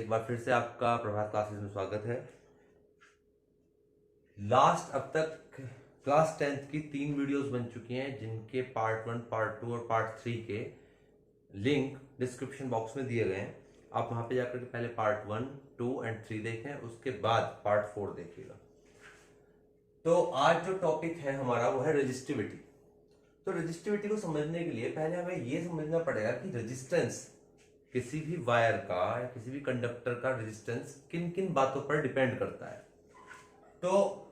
एक बार फिर से आपका प्रभात क्लासेस में स्वागत है। लास्ट अब तक क्लास 10th की 3 वीडियोस बन चुकी हैं, जिनके पार्ट 1, पार्ट 2 और पार्ट 3 के लिंक डिस्क्रिप्शन बॉक्स में दिए गए हैं। आप वहां पे जाकर के पहले पार्ट 1, 2 एंड 3 देखें, उसके बाद पार्ट 4 देखिएगा। तो आज जो टॉपिक है हमारा वो है रेजिस्टिविटी। तो रेजिस्टिविटी को समझने के लिए पहले हमें ये समझना पड़ेगा कि रेजिस्टेंस, किसी भी वायर का या किसी भी कंडक्टर का रेजिस्टेंस किन किन बातों पर डिपेंड करता है। तो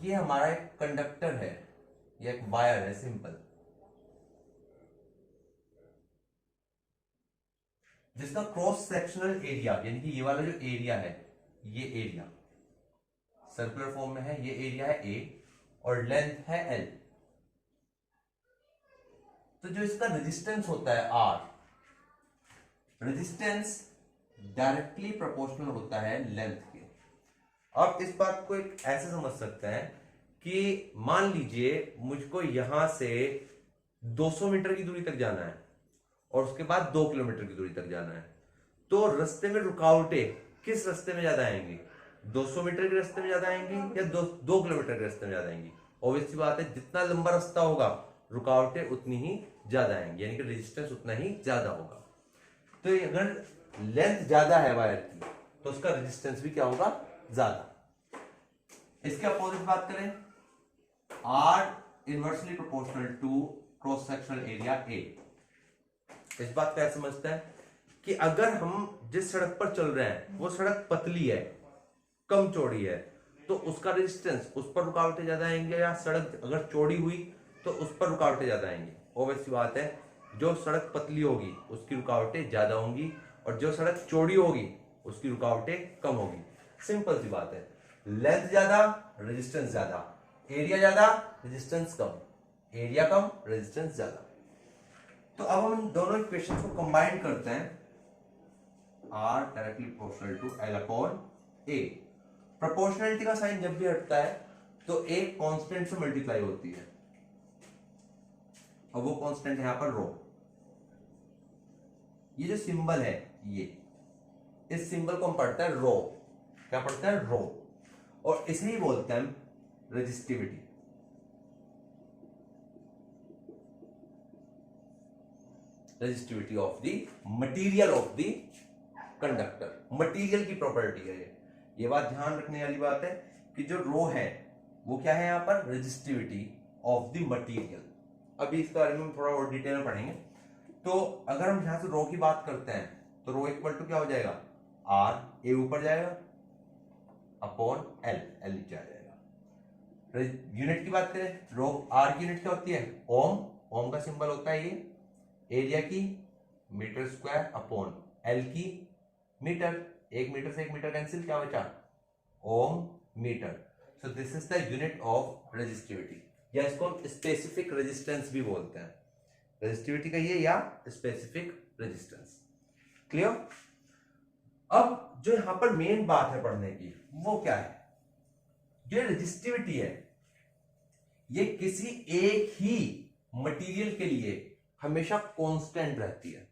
ये हमारा एक कंडक्टर है, ये एक वायर है सिंपल, जिसका क्रॉस सेक्शनल एरिया यानी कि ये वाला जो एरिया है, ये एरिया सर्कुलर फॉर्म में है, ये एरिया है A और लेंथ है L। तो जो इसका रेजिस्टेंस होता है R, रेजिस्टेंस डायरेक्टली प्रोपोर्शनल होता है लेंथ के। आप इस बात को एक ऐसे समझ सकते हैं कि मान लीजिए मुझको यहां से 200 मीटर की दूरी तक जाना है और उसके बाद 2 किलोमीटर की दूरी तक जाना है, तो रास्ते में रुकावटें किस रास्ते में ज्यादा आएंगी? 200 मीटर के रास्ते में ज्यादा आएंगी या 2 किलोमीटर के रास्ते में ज्यादा आएंगी? ऑब्वियस सी बात है, जितना लंबा रास्ता होगा रुकावटें उतनी ही ज्यादा आएंगी, यानी कि रेजिस्टेंस उतना ही ज्यादा होगा। तो अगर लेंथ ज्यादा है वायर की तो उसका रेजिस्टेंस भी क्या होगा? ज्यादा। इसके अपोजिट बात करें, R inversely proportional to cross sectional area A। इस बात को ऐसे समझते हैं कि अगर हम जिस सड़क पर चल रहे हैं वो सड़क पतली है, कम चौड़ी है, तो उसका रेजिस्टेंस, उस पर रुकावटें ज्यादा आएंगे, या सड़क अगर चौड़ी हुई तो उस पर रुकावटें ज्यादा आएंगी? ऑब्वियस सी बात है, जो सड़क पतली होगी उसकी रुकावटें ज्यादा होंगी और जो सड़क चौड़ी होगी उसकी रुकावटें कम होगी। सिंपल सी बात है, लेंथ ज्यादा रेजिस्टेंस ज्यादा, एरिया ज्यादा रेजिस्टेंस कम, एरिया कम रेजिस्टेंस ज्यादा। तो अब हम दोनों इक्वेशन को कंबाइन करते हैं, R directly proportional to L upon A। Proportionality का साइन जब भी हटता है तो एक कांस्टेंट से मल्टीप्लाई होती है, और वो कांस्टेंट है यहां पर रो। ये जो सिंबल है, ये इस सिंबल को हम पढ़ते हैं रो। क्या पढ़ते हैं? रो। और इसे ही बोलते हैं resistivity. Resistivity of the material of the conductor, material की प्रॉपर्टी है ये बात ध्यान रखने वाली बात है कि जो रो है वो क्या है यहां पर? Resistivity of the material. अभी इसके बारे में थोड़ा और डिटेल में पढ़ेंगे। तो अगर हम यहां से रो की बात करते हैं तो रो इक्वल टू क्या हो जाएगा? R, A ऊपर जाएगा अपॉन L, L नीचे आ जाएगा। यूनिट की बात करें, रो R की यूनिट क्या होती है? ओम। ओम का सिंबल होता है ये। एरिया की मीटर स्क्वायर अपॉन L की मीटर। 1 मीटर से 1 मीटर कैंसिल, क्या बचा? Ohm metre. So this is the unit of resistivity, या इसको हम स्पेसिफिक रेजिस्टेंस भी बोलते हैं। रेजिस्टिविटी का ये, या स्पेसिफिक रेजिस्टेंस। क्लियर? अब जो यहां पर मेन बात है पढ़ने की वो क्या है? जो रेजिस्टिविटी है ये किसी एक ही मटेरियल के लिए हमेशा कांस्टेंट रहती है।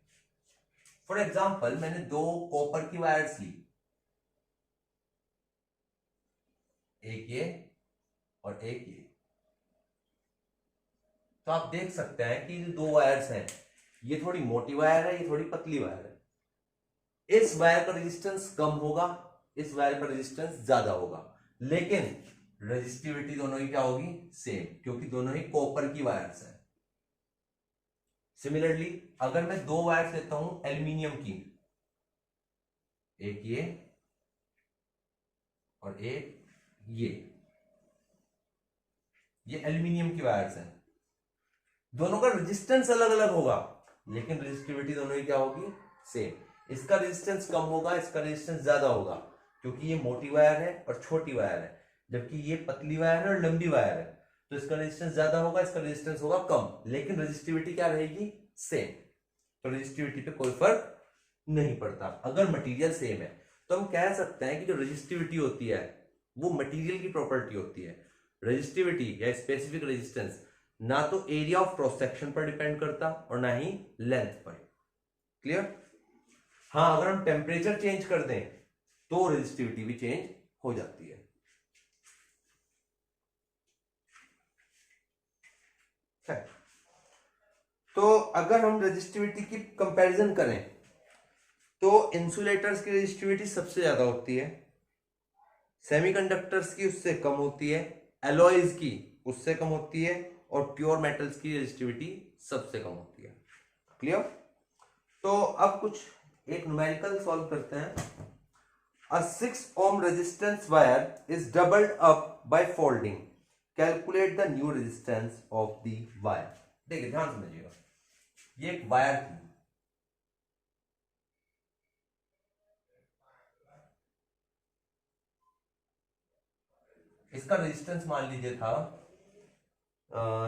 फॉर एग्जाम्पल, मैंने 2 कॉपर की वायर्स ली, एक ये और एक ये। तो आप देख सकते हैं कि जो 2 वायर्स हैं, ये थोड़ी मोटी वायर है, ये थोड़ी पतली वायर है। इस वायर का रेजिस्टेंस कम होगा, इस वायर का रेजिस्टेंस ज्यादा होगा, लेकिन रेजिस्टिविटी दोनों की क्या होगी? सेम, क्योंकि दोनों ही कॉपर की वायर्स हैं। सिमिलरली अगर मैं 2 वायर्स लेता हूं एल्यूमिनियम की, एक ये और एक ये एल्यूमिनियम की वायर्स हैं, दोनों का रेजिस्टेंस अलग अलग होगा लेकिन रेजिस्टिविटी दोनों की क्या होगी? सेम। इसका रेजिस्टेंस कम होगा, इसका रेजिस्टेंस ज्यादा होगा, क्योंकि ये मोटी वायर है और छोटी वायर है, जबकि ये पतली वायर है और लंबी वायर है। तो इसका रेजिस्टेंस ज्यादा होगा, इसका रेजिस्टेंस होगा कम, लेकिन रेजिस्टिविटी क्या रहेगी? सेम। तो रेजिस्टिविटी पे कोई फर्क नहीं पड़ता अगर मटेरियल सेम है। तो हम कह सकते हैं कि जो रेजिस्टिविटी होती है वो मटेरियल की प्रॉपर्टी होती है। रेजिस्टिविटी या स्पेसिफिक रेजिस्टेंस ना तो एरिया ऑफ क्रॉस सेक्शन पर डिपेंड करता और ना ही लेंथ पर। क्लियर? हाँ, अगर हम टेम्परेचर चेंज कर दें तो रेजिस्टिविटी भी चेंज हो जाती है। तो अगर हम रेजिस्टिविटी की कंपैरिजन करें तो इंसुलेटर्स की रेजिस्टिविटी सबसे ज्यादा होती है, सेमीकंडक्टर्स की उससे कम होती है, एलॉयज की उससे कम होती है, और प्योर मेटल्स की रेजिस्टिविटी सबसे कम होती है। क्लियर? तो अब कुछ एक न्यूमेरिकल सॉल्व करते हैं। A 6 ohm resistance wire is doubled up by folding. Calculate the new resistance of the wire. देखिए ध्यान समझिएगा, ये एक वायर थी, इसका रेजिस्टेंस मान लीजिए था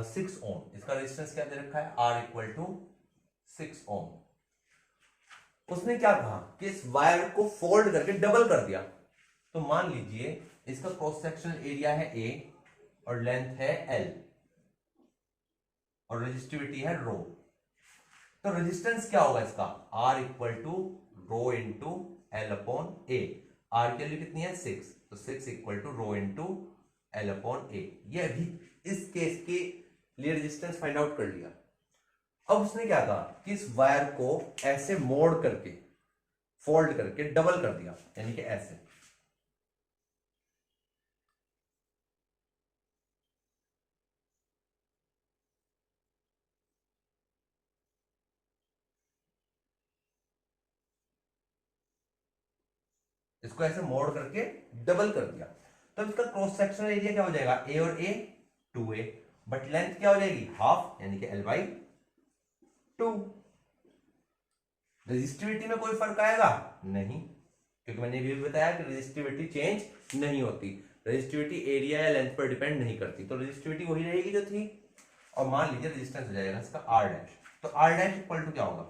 6 ओम। इसका रेजिस्टेंस क्या दे रखा है? R इक्वल टू 6 ओम। उसने क्या कहा कि इस वायर को फोल्ड करके डबल कर दिया। तो मान लीजिए इसका क्रॉस सेक्शनल एरिया है A और लेंथ है L और रेजिस्टिविटी है रो। तो रेजिस्टेंस क्या होगा इसका? R equal to rho into L upon A. R की वैल्यू कितनी है? 6, तो 6 equal to rho into L upon A. ये अभी इस केस के लिए रेजिस्टेंस फाइंड आउट कर लिया। अब उसने क्या कहा कि इस वायर को ऐसे मोड़ करके, फोल्ड करके डबल कर दिया, यानी कि ऐसे। इसको ऐसे मोड़ करके डबल कर दिया। तो इसका क्रॉस सेक्शनल एरिया क्या हो जाएगा? ए और ए 2a, बट लेंथ क्या हो जाएगी? हाफ, यानी कि L/2। रेजिस्टिविटी में कोई फर्क आएगा? नहीं, क्योंकि मैंने भी बताया कि रेजिस्टिविटी चेंज नहीं होती। रेजिस्टिविटी एरिया या लेंथ पर डिपेंड नहीं करती, तो रेजिस्टिविटी वही रहेगी जो थी। और मान लीजिए रेजिस्टेंस हो जाएगा इसका R डैश। तो R डैश इक्वल टू क्या होगा?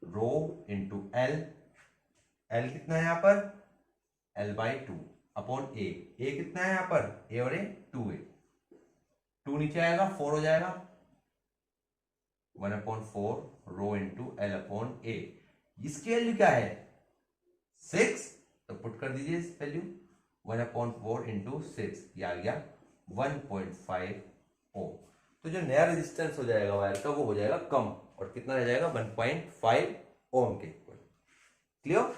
रो इंटू एल। एल कितना है यहां पर? L/2 अपॉन ए। ए कितना है यहां पर? ए और ए 2a। 2 नीचे आएगा, 4 हो जाएगा, 1/4 रो इंटू एल अपॉन ए। इसकी वैल्यू क्या है? 6, तो पुट कर दीजिए इस वैल्यू, 1/4 इंटू 6, ये आ गया 1.5 ओम। तो जो नया रेजिस्टेंस हो जाएगा वायर का वो हो जाएगा कम, और कितना रह जाएगा? 1.5 ओम के इक्वल। क्लियर?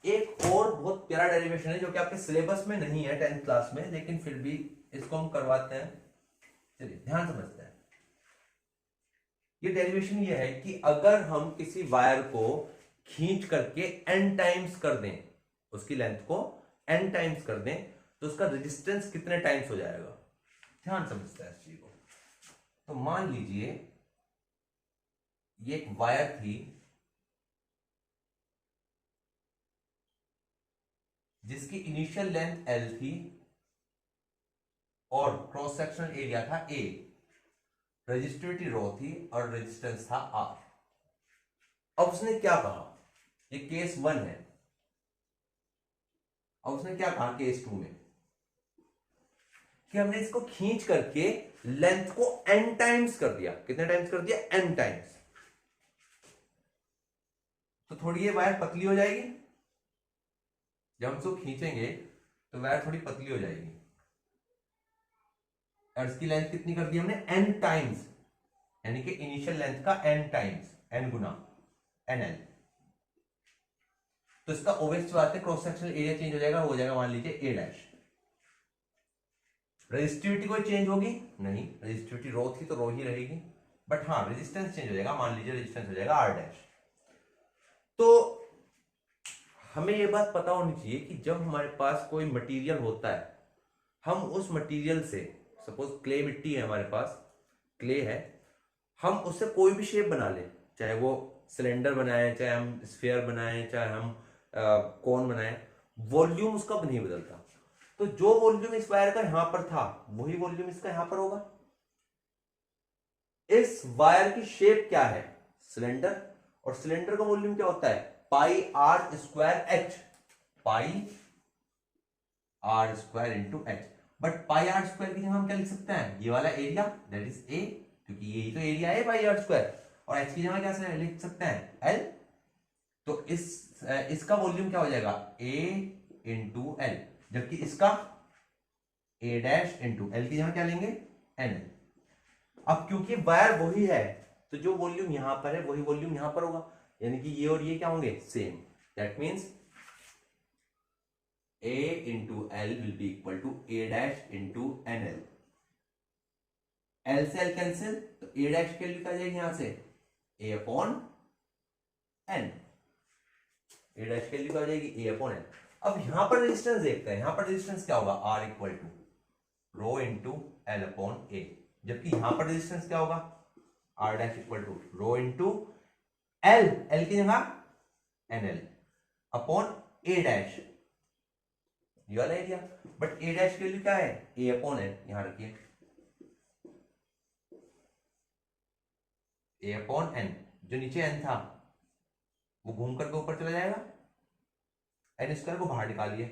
एक और बहुत प्यारा डेरिवेशन है जो कि आपके सिलेबस में नहीं है 10th क्लास में, लेकिन फिर भी इसको हम करवाते हैं। चलिए ध्यान समझते हैं। ये डेरिवेशन ये है कि अगर हम किसी वायर को खींच करके n टाइम्स कर दें, उसकी लेंथ को n टाइम्स कर दें, तो उसका रेजिस्टेंस कितने टाइम्स हो जाएगा? ध्यान समझते हैं इस चीज को। तो मान लीजिए ये एक वायर थी जिसकी इनिशियल लेंथ L थी और क्रॉस सेक्शनल एरिया था A, रेजिस्टिविटी रो थी और रेजिस्टेंस था R। अब उसने क्या कहा? ये केस 1 है। अब उसने क्या कहा केस 2 में? कि हमने इसको खींच करके लेंथ को n टाइम्स कर दिया। कितने टाइम्स कर दिया? n times. तो थोड़ी ये वायर पतली हो जाएगी। जब हम इसको खींचेंगे तो वायर थोड़ी पतली हो जाएगी, और इसकी लेंथ कितनी कर दी हमने? n टाइम्स, यानी कि इनिशियल लेंथ का n टाइम्स, n गुना nl। तो इसका ऑब्वियस बात है क्रॉस सेक्शनल एरिया चेंज हो जाएगा, हो जाएगा मान लीजिए a डैश। रेजिस्टिविटी कोई चेंज होगी नहीं, रेजिस्टिविटी रो थी तो रो ही रहेगी, बट हाँ रेजिस्टेंस चेंज हो जाएगा, मान लीजिए रेजिस्टेंस हो जाएगा R डैश। तो हमें यह बात पता होनी चाहिए कि जब हमारे पास कोई मटेरियल होता है, हम उस मटेरियल से, सपोज क्ले मिट्टी है हमारे पास, क्ले है, हम उससे कोई भी शेप बना लें, चाहे वो सिलेंडर बनाए, चाहे हम स्फीयर बनाए, चाहे हम कोन बनाए, वॉल्यूम उसका नहीं बदलता। तो जो वॉल्यूम इस वायर का यहां पर था वही वॉल्यूम इसका यहां पर होगा। इस वायर की शेप क्या है? सिलेंडर, और सिलेंडर का वॉल्यूम क्या होता है? Pi r square h, pi r square into h. But pi r square की जगह हम क्या लिख सकते हैं? ये वाला एरिया, दैट इज ए, क्योंकि यही तो एरिया है पाई आर स्क्वायर, और h की जगह क्या से लिख सकते हैं l, तो इसका वॉल्यूम क्या हो जाएगा a इंटू एल, जबकि इसका a डैश इंटू एल की जगह क्या लेंगे nl। अब क्योंकि वायर वही है तो जो वॉल्यूम यहां पर है वही वॉल्यूम यहां पर होगा, यानी कि ये और ये क्या होंगे same, that means a into L will be equal to a dash into nl। L से एल कैंसिल, तो a डैश की वैल्यू क्या जाएगी यहां से a upon n, a dash की वैल्यू क्या हो जाएगी a अपॉन n। अब यहां पर रेजिस्टेंस देखते हैं, यहां पर रेजिस्टेंस क्या होगा r equal to rho into L upon A, जबकि यहां पर रेजिस्टेंस क्या होगा r dash equal to rho into L, L की जगह nl अपॉन a डैश, ये वाला एरिया। बट a डैश की वैल्यू क्या है a अपॉन n, यहां रखिए a अपॉन n, जो नीचे n था वो घूम करके ऊपर चला जाएगा, n स्क्वायर को बाहर निकालिए,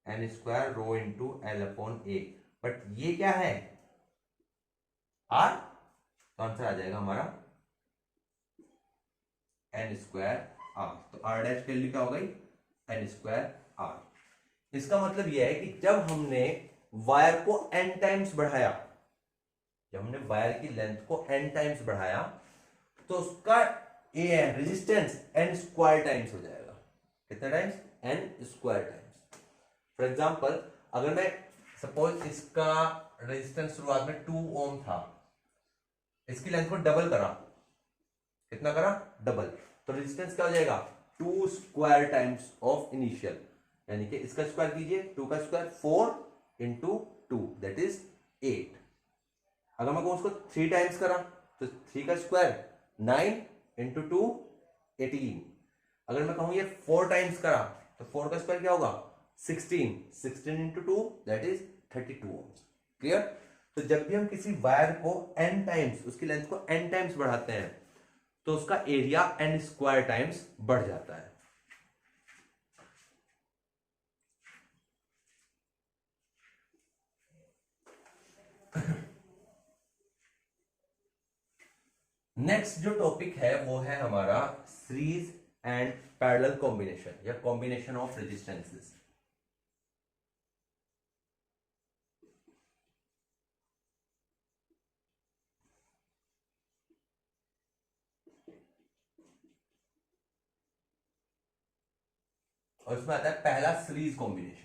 n square rho into L upon A, but ये क्या है r, तो आंसर आ जाएगा हमारा n स्क्वायर r, तो r डैश की वैल्यू क्या हो गई n स्क्वायर r। इसका मतलब यह है कि जब हमने वायर को n टाइम्स बढ़ाया, जब हमने वायर की लेंथ को n टाइम्स बढ़ाया तो उसका रेजिस्टेंस n स्क्वायर टाइम्स हो जाएगा। कितना times n square times. For example अगर मैं सपोज इसका रेजिस्टेंस शुरुआत में 2 ओम था, इसकी लेंथ को डबल करा, कितना करा डबल, तो रेजिस्टेंस क्या हो जाएगा 2 स्क्वायर टाइम्स ऑफ इनिशियल, यानी कि इसका स्क्वायर कीजिए 2 का स्क्वायर 4 इंटू 2 दैट इज 8। अगर मैं कहूं उसको 3 टाइम्स करा तो 3 का स्क्वायर 9 इंटू 2 18। अगर मैं कहूं ये 4 टाइम्स करा तो 4 का स्क्वायर क्या होगा 16 into 2 that is 32 ohms. Clear. तो जब भी हम किसी वायर को n टाइम्स, उसकी लेंथ को n टाइम्स बढ़ाते हैं तो उसका एरिया n स्क्वायर टाइम्स बढ़ जाता है। नेक्स्ट जो टॉपिक है वो है हमारा सीरीज एंड पैरेलल कॉम्बिनेशन या कॉम्बिनेशन ऑफ रेजिस्टेंसेस। और इसमें आता है पहला सीरीज कॉम्बिनेशन।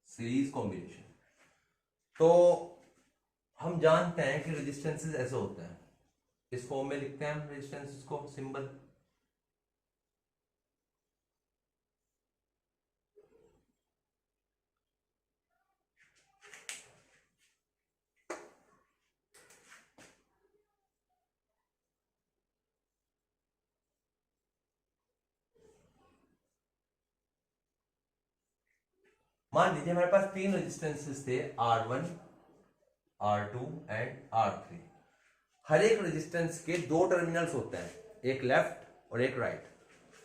सीरीज कॉम्बिनेशन तो हम जानते हैं कि रेजिस्टेंसेस ऐसे होते हैं, इस फॉर्म में लिखते हैं हम रेजिस्टेंसेस को सिंबल। मान लीजिए हमारे पास 3 रेजिस्टेंसेस थे R1, R2 एंड R3। हर एक रेजिस्टेंस के 2 टर्मिनल्स होते हैं, एक लेफ्ट और एक राइट।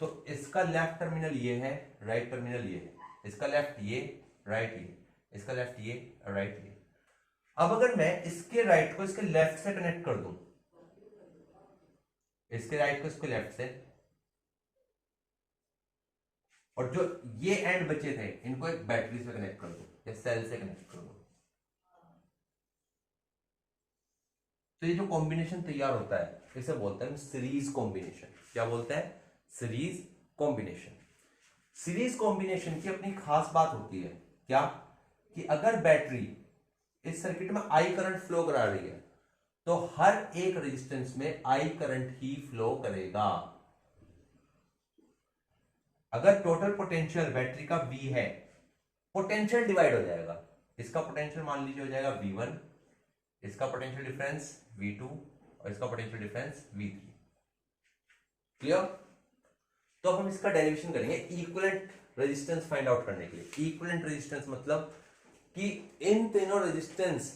तो इसका लेफ्ट टर्मिनल ये है, राइट टर्मिनल ये है, इसका लेफ्ट ये, राइट ये, इसका लेफ्ट ये, राइट ये। अब अगर मैं इसके राइट को इसके लेफ्ट से कनेक्ट कर दूं, इसके राइट को इसके लेफ्ट से, और जो ये एंड बचे थे इनको एक बैटरी से कनेक्ट कर दो या सेल से कनेक्ट कर दो, तो ये जो कॉम्बिनेशन तैयार होता है इसे बोलते हैं सीरीज कॉम्बिनेशन। क्या बोलते हैं सीरीज कॉम्बिनेशन। सीरीज कॉम्बिनेशन की अपनी खास बात होती है क्या, कि अगर बैटरी इस सर्किट में आई करंट फ्लो करा रही है तो हर एक रेजिस्टेंस में आई करंट ही फ्लो करेगा। अगर टोटल पोटेंशियल बैटरी का V है, पोटेंशियल डिवाइड हो जाएगा, इसका पोटेंशियल मान लीजिए हो जाएगा V1, इसका पोटेंशियल डिफरेंस V2 और इसका पोटेंशियल डिफरेंस V3। क्लियर। तो अब हम इसका डेरिवेशन करेंगे इक्विवेलेंट रेजिस्टेंस फाइंड आउट करने के लिए। इक्विवेलेंट रेजिस्टेंस मतलब कि इन तीनों रेजिस्टेंस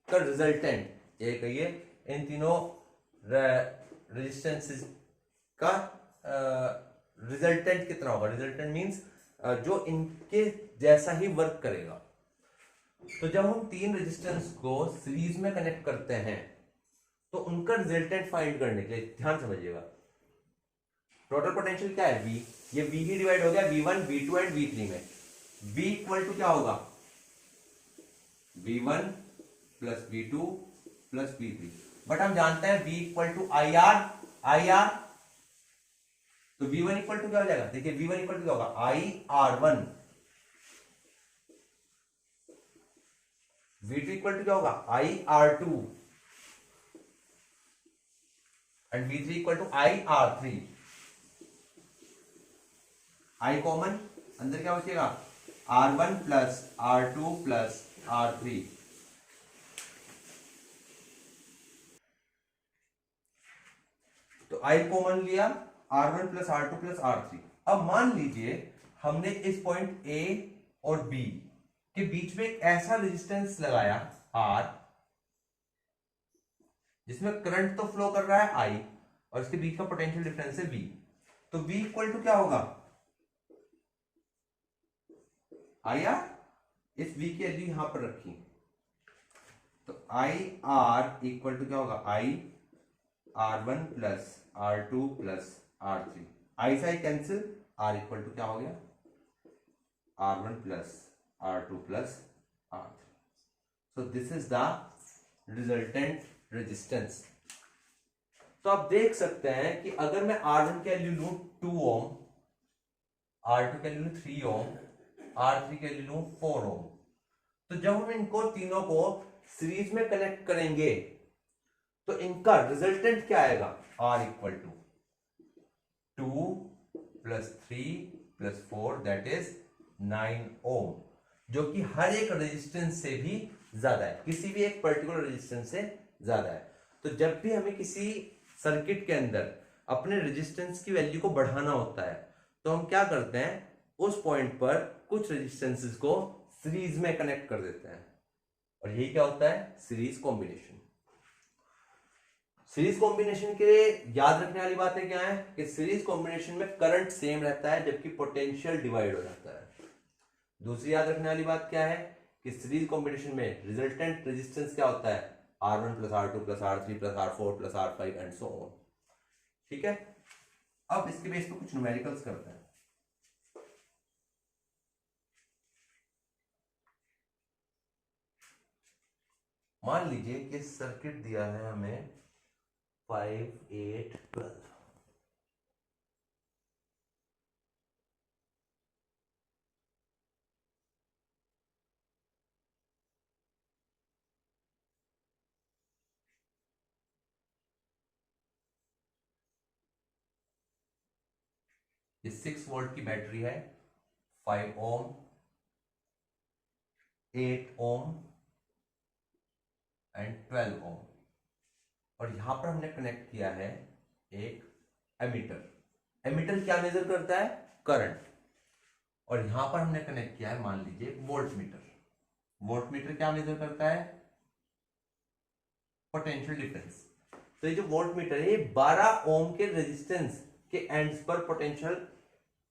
का रिजल्टेंट, ये कहिए इन तीनों रेजिस्टेंसेस का रिजल्टेंट कितना होगा। रिजल्टेंट मींस जो इनके जैसा ही वर्क करेगा। तो जब हम तीन रेजिस्टेंस को सीरीज में कनेक्ट करते हैं तो उनका रिजल्टेंट फाइंड करने के लिए ध्यान समझिएगा, टोटल पोटेंशियल क्या है V, ये V ही डिवाइड हो गया V1 V2 एंड V3 में। V इक्वल टू क्या होगा, V1 plus V2 plus V3, but हम जानते हैं V इक्वल टू IR, तो V1 इक्वल टू क्या हो जाएगा, देखिए V1 इक्वल टू क्या होगा IR1, V2 इक्वल टू क्या होगा IR2 and V3 equal to IR3। I common, अंदर क्या बचेगा R1 plus R2 plus R3। तो I कॉमन लिया, R1 plus R2 plus R3। अब मान लीजिए हमने इस पॉइंट A और B के बीच में एक ऐसा रेजिस्टेंस लगाया R जिसमें करंट तो फ्लो कर रहा है I और इसके बीच का पोटेंशियल डिफरेंस है V। तो V इक्वल टू क्या होगा IR, इस V की वैल्यू यहां पर रखी, तो IR इक्वल टू क्या होगा IR1 plus R2 plus R3, I से I cancel, R equal to क्या हो गया R1 plus R2 plus R3। So this is the resultant resistance. तो आप देख सकते हैं कि अगर मैं R1 की वैल्यू लूं 2 ओम, R2 की वैल्यू लूं 3 ओम, R3 की वैल्यू लूं 4 ओम, तो जब हम इनको तीनों को सीरीज में कनेक्ट करेंगे तो इनका रिजल्टेंट क्या आएगा, R equal to 2 plus 3 plus 4 that is 9 ohm, जो कि हर एक रेजिस्टेंस से भी ज्यादा है, किसी भी एक पर्टिकुलर रेजिस्टेंस से ज्यादा है। तो जब भी हमें किसी सर्किट के अंदर अपने रेजिस्टेंस की वैल्यू को बढ़ाना होता है तो हम क्या करते हैं, उस पॉइंट पर कुछ रेजिस्टेंसेस को सीरीज में कनेक्ट कर देते हैं, और यही क्या होता है सीरीज कॉम्बिनेशन। सीरीज कॉम्बिनेशन के याद रखने वाली बातें क्या है कि सीरीज कॉम्बिनेशन में करंट सेम रहता है जबकि पोटेंशियल डिवाइड हो जाता है। दूसरी याद रखने वाली बात क्या है कि सीरीज कॉम्बिनेशन में रिजल्टेंट रेजिस्टेंस क्या होता है R1 plus R2 plus R3 plus R4 plus R5 and so on. ठीक है, अब इसके बेस पे कुछ न्यूमेरिकल्स करते हैं। मान लीजिए कि सर्किट दिया है हमें 5 8 12, ये 6 वोल्ट की बैटरी है, 5 ओम, 8 ओम एंड 12 ओम, और यहां पर हमने कनेक्ट किया है एक एमीटर। एमीटर क्या मेजर करता है करंट, और यहां पर हमने कनेक्ट किया है मान लीजिए वोल्ट मीटर। वोल्ट मीटर क्या मेजर करता है पोटेंशियल डिफरेंस। तो ये जो वोल्ट मीटर है ये 12 ओम के रेजिस्टेंस के एंड्स पर पोटेंशियल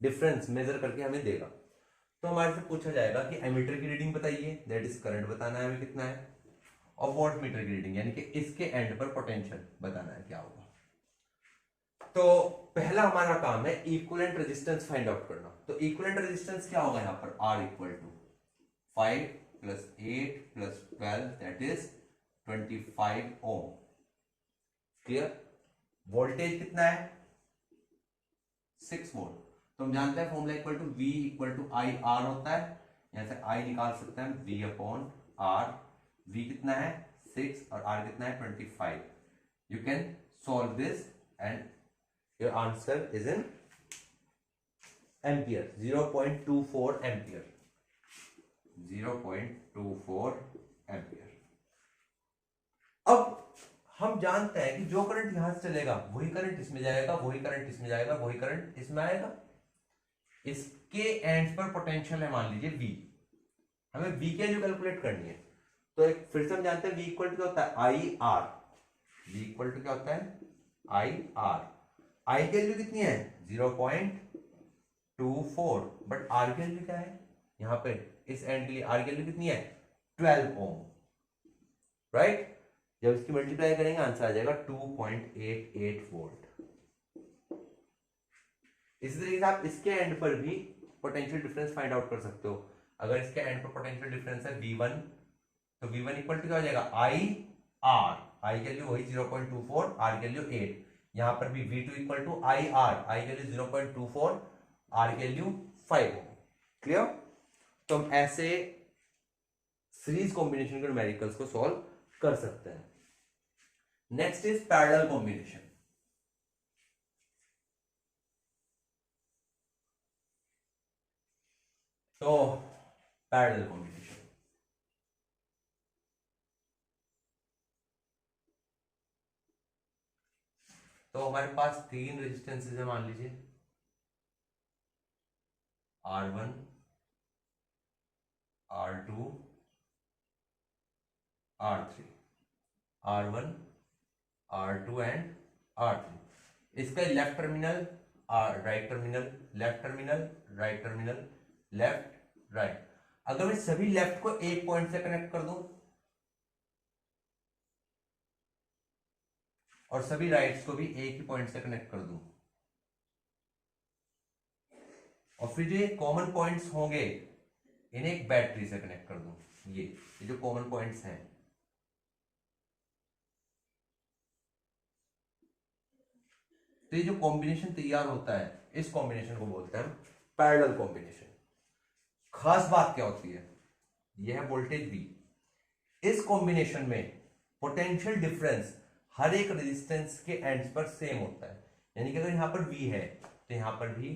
डिफरेंस मेजर करके हमें देगा। तो हमारे से पूछा जाएगा कि एमीटर की रीडिंग बताइए, दैट इज करंट बताना है हमें कितना है, और वोल्ट मीटर की रीडिंग यानी कि इसके एंड पर पोटेंशियल बताना है क्या होगा। तो पहला हमारा काम है इक्विवेलेंट रेजिस्टेंस फाइंड आउट करना। तो इक्विवेलेंट रेजिस्टेंस क्या होगा यहाँ पर R equal to 5 plus 8 plus 12 that is 25 ohm. Clear, voltage कितना है 6 वोल्ट। तो हम जानते हैं formula equal to V equal to I R होता है, यहां से I निकाल सकते हैं V अपॉन R। V कितना है 6 और R कितना है 25। You can solve this and your answer is in ampere, 0.24 ampere, 0.24 ampere. अब हम जानते हैं कि जो करंट यहां से चलेगा वही करंट इसमें जाएगा, वही करंट इसमें जाएगा, वही करंट इसमें आएगा। इसके एंड्स पर पोटेंशियल है मान लीजिए V, हमें V की वैल्यू कैलकुलेट करनी है। तो एक फिर से हम जानते हैं V इक्वल टू क्या होता है I R. V equal to क्या होता है आई आर। I की वैल्यू कितनी है 0.24 4 बट आर की वैल्यू क्या है यहाँ पे, इस एंड के लिए आर की वैल्यू कितनी है 12 ओम, राइट। जब इसकी मल्टीप्लाई करेंगे आंसर आ जाएगा 2.88 वोल्ट। इसी तरीके से आप इसके एंड पर भी पोटेंशियल डिफरेंस फाइंड आउट कर सकते हो। अगर इसके एंड पर पोटेंशियल डिफरेंस है V1, तो V1 इक्वल टू क्या हो जाएगा I R, I की वैल्यू वही 0.24, R की वैल्यू 8। यहां पर भी V2 equal to I R, I की वैल्यू 0.24, R की वैल्यू 5 होगी। क्लियर। तो हम ऐसे सीरीज कॉम्बिनेशन के न्यूमेरिकल्स को सॉल्व कर सकते हैं। Next is parallel combination. तो पैरेलल कॉम्बिनेशन, तो हमारे पास तीन रेजिस्टेंसेज है, मान लीजिए R1, R2, R3, R1, R2 and R3। इसका left terminal, right terminal, left terminal, right terminal, left right. अगर मैं सभी लेफ्ट को एक पॉइंट से कनेक्ट कर दूं और सभी राइट्स को भी एक ही पॉइंट से कनेक्ट कर दूं, और फिर जो कॉमन पॉइंट्स होंगे इन्हें एक बैटरी से कनेक्ट कर दूं, ये जो कॉमन पॉइंट्स हैं, तो ये जो कॉम्बिनेशन तैयार होता है इस कॉम्बिनेशन को बोलते हैं पैरेलल कॉम्बिनेशन। खास बात क्या होती है, यह है वोल्टेज V। इस कॉम्बिनेशन में पोटेंशियल डिफरेंस हर एक रेजिस्टेंस के एंड्स पर सेम होता है। यानी कि अगर यहां पर V है तो यहां पर भी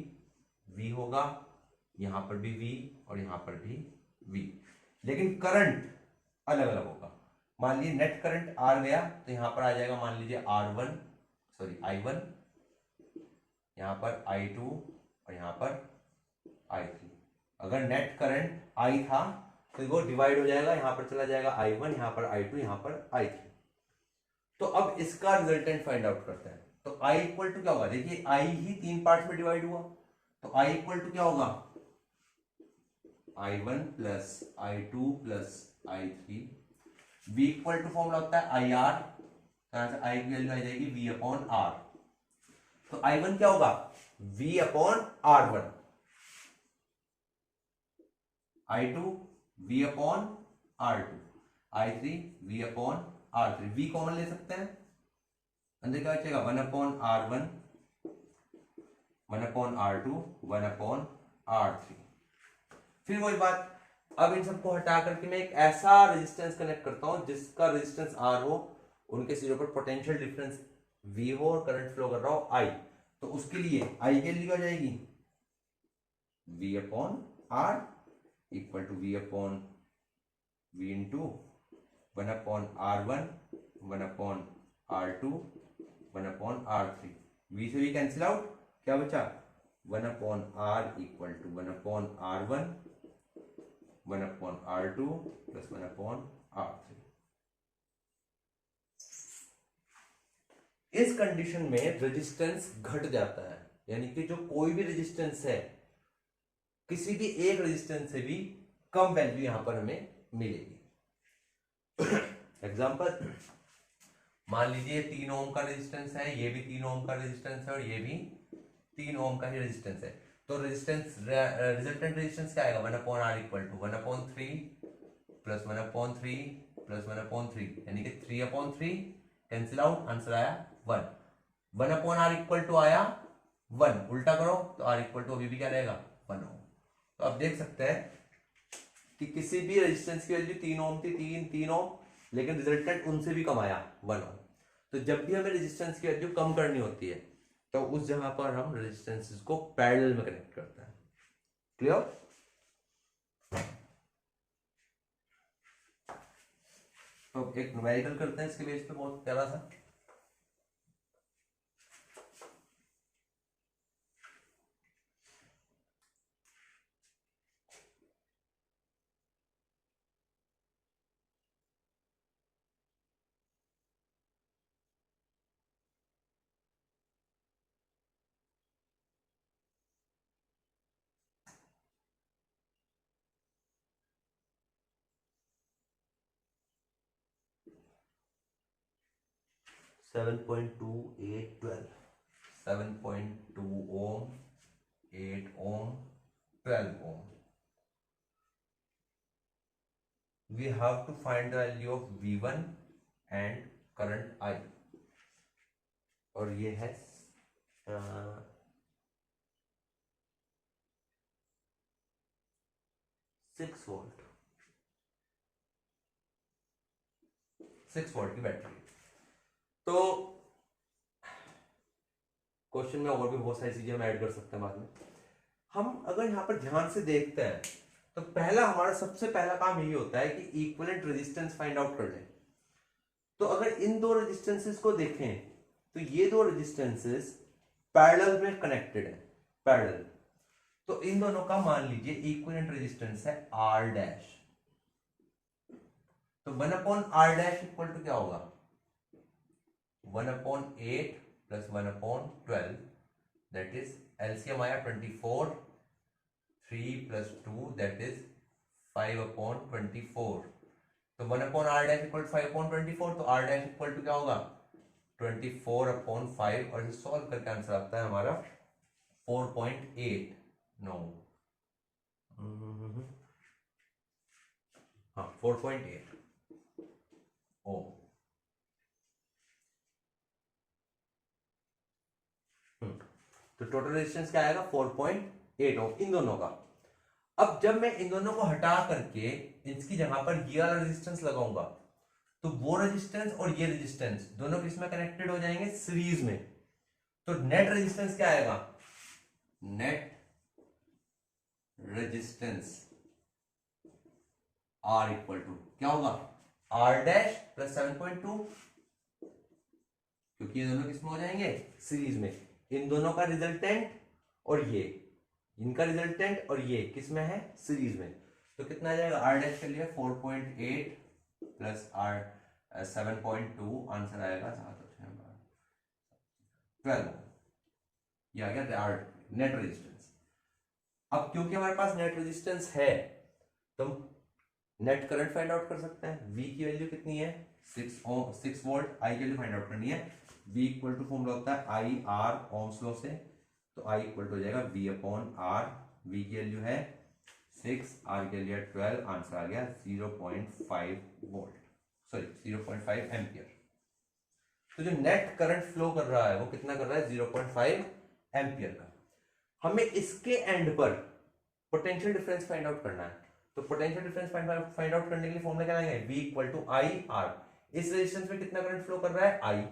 V होगा, यहां पर भी V और यहां पर भी V, लेकिन करंट अलग अलग होगा। मान लीजिए नेट करंट R गया तो यहां पर आ जाएगा मान लीजिए I1, यहां पर I2 और यहां पर I3। अगर नेट करंट I था तो वो डिवाइड हो जाएगा, यहां पर चला जाएगा I1, यहां पर I2, यहां पर I3। तो अब इसका रिजल्टेंट फाइंड आउट करते हैं। तो I इक्वल टू क्या होगा, देखिए I ही तीन पार्ट में डिवाइड हुआ, तो I इक्वल टू क्या होगा I1 plus I2 plus I3। V equal to formula होता है IR, I की वैल्यू आ जाएगी V अपॉन R। तो I1 क्या होगा V upon R1, I2 V upon R2, I3 V upon R3। V common ले सकते हैं, अंदर क्या बचेगा 1 upon R1, 1 upon R2, 1 upon R3। फिर वही बात, अब इन सबको हटा करके मैं एक ऐसा रेजिस्टेंस कनेक्ट करता हूं जिसका रेजिस्टेंस R हो, उनके सिरों पर पोटेंशियल डिफरेंस V हो और करंट फ्लो कर रहा हो I। तो उसके लिए I के लिए क्या हो जाएगी V upon R equal to V upon V into 1 upon R1, 1 upon R2, 1 upon R3। V से भी कैंसिल आउट, क्या बचा 1 upon R equal to 1 upon R1, 1 upon R2 plus 1 upon R3। इस कंडीशन में रेजिस्टेंस घट जाता है, यानी कि जो कोई भी रेजिस्टेंस है किसी भी एक रेजिस्टेंस से भी कम वैल्यू यहां पर हमें मिलेगी। एग्जांपल, मान लीजिए 3 ओम का रेजिस्टेंस है, ये भी 3 ओम का रेजिस्टेंस है और ये भी 3 ओम का ही रेजिस्टेंस है। तो रेजिस्टेंस रिजल्टेंट रेजिस्टेंस क्या आएगा 1 upon R equal to 1 upon 3 plus 1 upon 3 plus 1 upon 3, यानी कि 3 अपॉन 3 कैंसिल आउट, आंसर आया 1। 1 अपॉन R इक्वल टू आया 1, उल्टा करो तो R इक्वल टू अभी भी क्या रहेगा 1 ओम। तो आप देख सकते हैं कि किसी भी रेजिस्टेंस की वैल्यू 3 ओम थी, 3 ओम, लेकिन रिजल्टेंट उनसे भी कम आया 1 ओम। तो जब भी हमें रेजिस्टेंस की वैल्यू कम करनी होती है तो उस जगह पर हम रेजिस्टेंसेस को पैरेलल में कनेक्ट करते हैं। क्लियर। तो एक न्यूमेरिकल करते हैं इसके बेस पे, बहुत प्यारा सा। 7.2 8 12 7.2 ohm 8 ohm 12 ohm. We have to find the value of V1 and current I. और ये है 6 वोल्ट 6 वोल्ट की बैटरी। तो क्वेश्चन में और भी बहुत सारी चीजें हम ऐड कर सकते हैं बाद में। हम अगर यहाँ पर ध्यान से देखते हैं तो पहला हमारा सबसे पहला काम यही होता है कि इक्विवेलेंट रेजिस्टेंस फाइंड आउट कर लें। तो अगर इन दो रेजिस्टेंसेस को देखें तो ये दो रेजिस्टेंसेस पैरेलल में कनेक्टेड है, पैरेलल। तो इन दोनों का मान लीजिए इक्विवेलेंट रेजिस्टेंस है R डैश। तो 1/R डैश इक्वल टू क्या होगा 1/8 प्लस 1/12, दैट इज एलसीएम आया 24, 3 प्लस 2 दैट इज 5/24। तो 1/R डैश इक्वल टू 5/24, तो R डैश इक्वल टू क्या होगा 24/5, और इसे सॉल्व करके आंसर आता है हमारा 4.8 नो हाँ 4.8 ओम। तो टोटल रेजिस्टेंस क्या आएगा 4.8 ओम इन दोनों का। अब जब मैं इन दोनों को हटा करके इसकी जगह पर ये वाला रेजिस्टेंस लगाऊंगा तो वो रेजिस्टेंस और ये रेजिस्टेंस दोनों किस में कनेक्टेड हो जाएंगे सीरीज में। तो नेट रेजिस्टेंस क्या आएगा net resistance R equal to क्या होगा R डैश प्लस 7.2, क्योंकि ये दोनों किसमें हो जाएंगे सीरीज में। इन दोनों का रिजल्टेंट और ये इनका रिजल्टेंट और ये किसमें है सीरीज में। तो कितना आ जाएगा R डैश के लिए 4.8 प्लस R 7.2, आंसर आएगा 12। ये आ गया R नेट रेजिस्टेंस। अब क्योंकि हमारे पास नेट रेजिस्टेंस है तो हम नेट करंट फाइंड आउट कर सकते हैं। V की वैल्यू कितनी है 6 वोल्ट। I की वैल्यू फाइंड आउट करनी है। V इक्वल टू फॉर्मूला होता है I R ओम्स लॉ से, तो I इक्वल टू हो जाएगा V/R। V की वैल्यू है 6, R की वैल्यू है 12, आंसर आ गया 0.5 वोल्ट, सॉरी 0.5 एम्पियर। तो जो नेट करंट फ्लो कर रहा है वो कितना कर रहा है 0.5 एम्पियर का। हमें इसके एंड पर पोटेंशियल डिफरेंस फाइंड आउट करना है। तो पोटेंशियल डिफरेंस फाइंड आउट करने के लिए फॉर्मूला क्या लगाएंगे V equal to I R। इस रेजिस्टेंस में कितना करंट फ्लो कर रहा है I,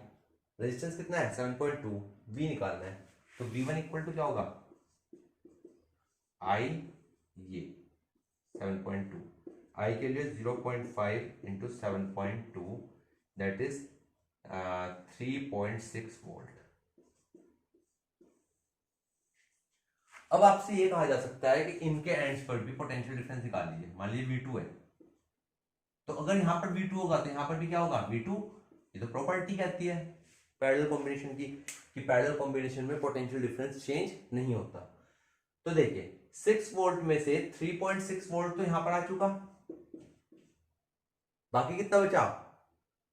रेजिस्टेंस कितना है 7.2, V निकालना है। तो V1 इक्वल टू क्या होगा I ये 7.2, I के लिए 0.5 इंटू 7.2 दैट इज 3.6 वोल्ट। अब आपसे ये कहा जा सकता है कि इनके एंड्स पर भी पोटेंशियल डिफरेंस निकाल लीजिए। मान लीजिए V2 है, तो अगर यहां पर V2 होगा तो यहां पर भी क्या होगा V2। ये तो प्रॉपर्टी कहती है पैरेलल कॉम्बिनेशन की कि पैरेलल कॉम्बिनेशन में पोटेंशियल डिफरेंस चेंज नहीं होता। तो देखिए 6 वोल्ट में से 3.6 वोल्ट तो यहां पर आ चुका, बाकी कितना बचा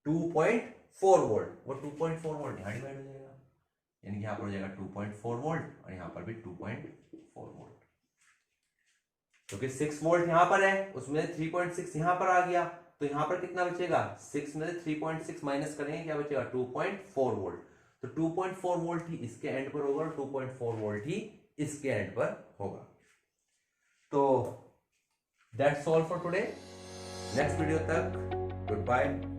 2.4 वोल्ट। वो 2.4 वोल्ट यहां डिवाइड हो जाएगा, यानी कि यहां पर हो जाएगा 2.4 वोल्ट और यहां पर भी 2.4 वोल्ट। क्योंकि 6 वोल्ट यहां पर है उसमें 3.6 यहां पर आ गया, तो यहां पर कितना बचेगा 6 में से 3.6 माइनस करेंगे क्या बचेगा 2.4 वोल्ट। तो 2.4 वोल्ट ही इसके एंड पर होगा और 2.4 वोल्ट ही इसके एंड पर होगा। तो that's all for today. Next video तक गुड बाय।